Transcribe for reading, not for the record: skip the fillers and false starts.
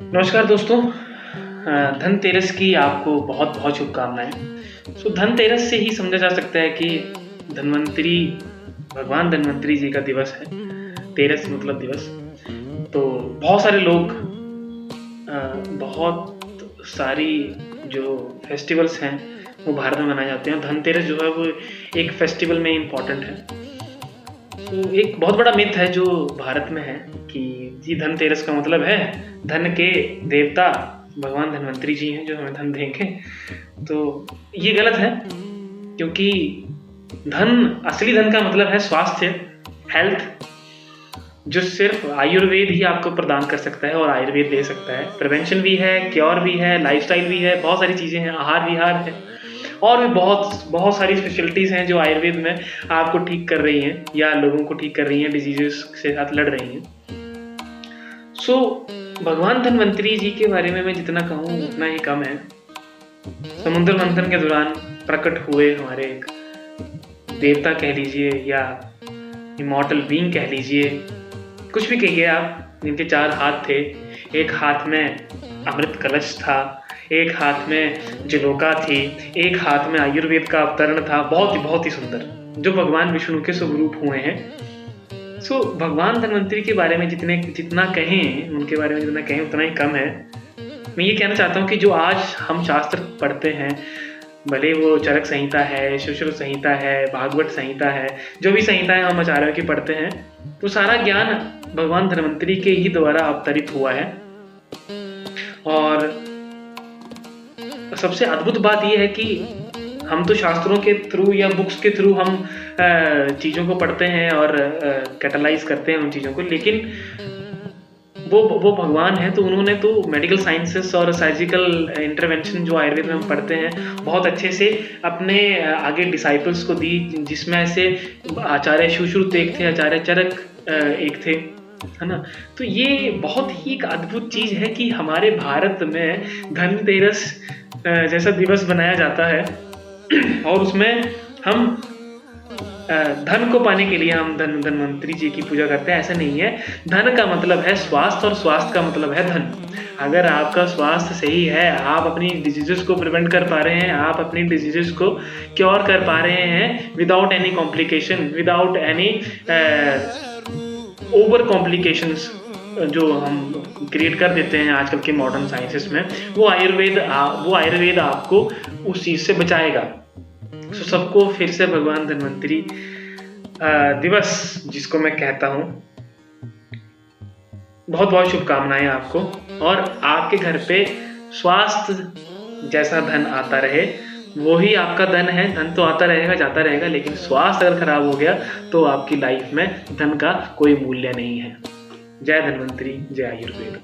नमस्कार दोस्तों। धनतेरस की आपको बहुत बहुत शुभकामनाएं। धनतेरस से ही समझा जा सकता है कि धन्वंतरी भगवान धन्वंतरी जी का दिवस है। तेरस मतलब दिवस। तो बहुत सारे लोग बहुत सारी जो फेस्टिवल्स हैं वो भारत में मनाए जाते हैं। धनतेरस जो है वो एक फेस्टिवल में इम्पॉर्टेंट है। तो एक बहुत बड़ा मिथ है जो भारत में है कि जी धनतेरस का मतलब है धन के देवता भगवान धन्वंतरी जी हैं जो हमें धन देंगे। तो ये गलत है, क्योंकि असली धन का मतलब है स्वास्थ्य, हेल्थ, जो सिर्फ आयुर्वेद ही आपको प्रदान कर सकता है और आयुर्वेद दे सकता है। प्रिवेंशन भी है, क्योर भी है, लाइफस्टाइल भी है, बहुत सारी चीज़ें हैं, आहार विहार है और भी बहुत बहुत सारी स्पेशलिटीज़ हैं जो आयुर्वेद में आपको ठीक कर रही हैं या लोगों को ठीक कर रही हैं, डिजीजेस के साथ लड़ रही हैं। भगवान धन्वंतरी जी के बारे में मैं जितना कहूँ उतना ही कम है। समुद्र मंथन के दौरान प्रकट हुए हमारे एक देवता कह लीजिए या इमॉर्टल बीइंग कह लीजिए, कुछ भी कहिए आप, जिनके 4 हाथ थे। एक हाथ में अमृत कलश था, एक हाथ में जलोका थी, एक हाथ में आयुर्वेद का अवतरण था, बहुत ही सुंदर, जो भगवान विष्णु के स्वरूप हुए हैं। भगवान धन्वंतरी के बारे में जितना कहें, उनके बारे में जितना कहें उतना ही कम है। मैं ये कहना चाहता हूँ कि जो आज हम शास्त्र पढ़ते हैं, भले वो चरक संहिता है, सुश्रुत संहिता है, भागवत संहिता है, जो भी संहिताएं हम आचार्यों की पढ़ते हैं, तो सारा ज्ञान भगवान धन्वंतरी के ही द्वारा अवतरित हुआ है। और सबसे अद्भुत बात यह है कि हम तो शास्त्रों के थ्रू या बुक्स के थ्रू हम चीज़ों को पढ़ते हैं और कैटलाइज करते हैं उन चीज़ों को, लेकिन वो भगवान है तो उन्होंने तो मेडिकल साइंसेस और सर्जिकल इंटरवेंशन जो आयुर्वेद में हम पढ़ते हैं बहुत अच्छे से अपने आगे डिसाइपल्स को दी, जिसमें से आचार्य सुश्रुत एक थे, आचार्य चरक एक थे, है ना। तो ये बहुत ही एक अद्भुत चीज़ है कि हमारे भारत में धनतेरस जैसा दिवस बनाया जाता है और उसमें हम धन को पाने के लिए हम धन्वंतरी जी की पूजा करते हैं। ऐसा नहीं है। धन का मतलब है स्वास्थ्य और स्वास्थ्य का मतलब है धन। अगर आपका स्वास्थ्य सही है, आप अपनी डिजीजेस को प्रिवेंट कर पा रहे हैं, आप अपनी डिजीजेस को क्योर कर पा रहे हैं without any complication, without any over complications जो हम क्रिएट कर देते हैं आजकल के मॉडर्न साइंसेस में, वो आयुर्वेद आपको उस चीज़ से बचाएगा। सबको फिर से भगवान धन्वंतरी दिवस, जिसको मैं कहता हूँ, बहुत बहुत शुभकामनाएं आपको। और आपके घर पे स्वास्थ्य जैसा धन आता रहे, वो ही आपका धन है। धन तो आता रहेगा, जाता रहेगा, लेकिन स्वास्थ्य अगर खराब हो गया तो आपकी लाइफ में धन का कोई मूल्य नहीं है। जय धन्वंतरी, जय आयुर्वेद।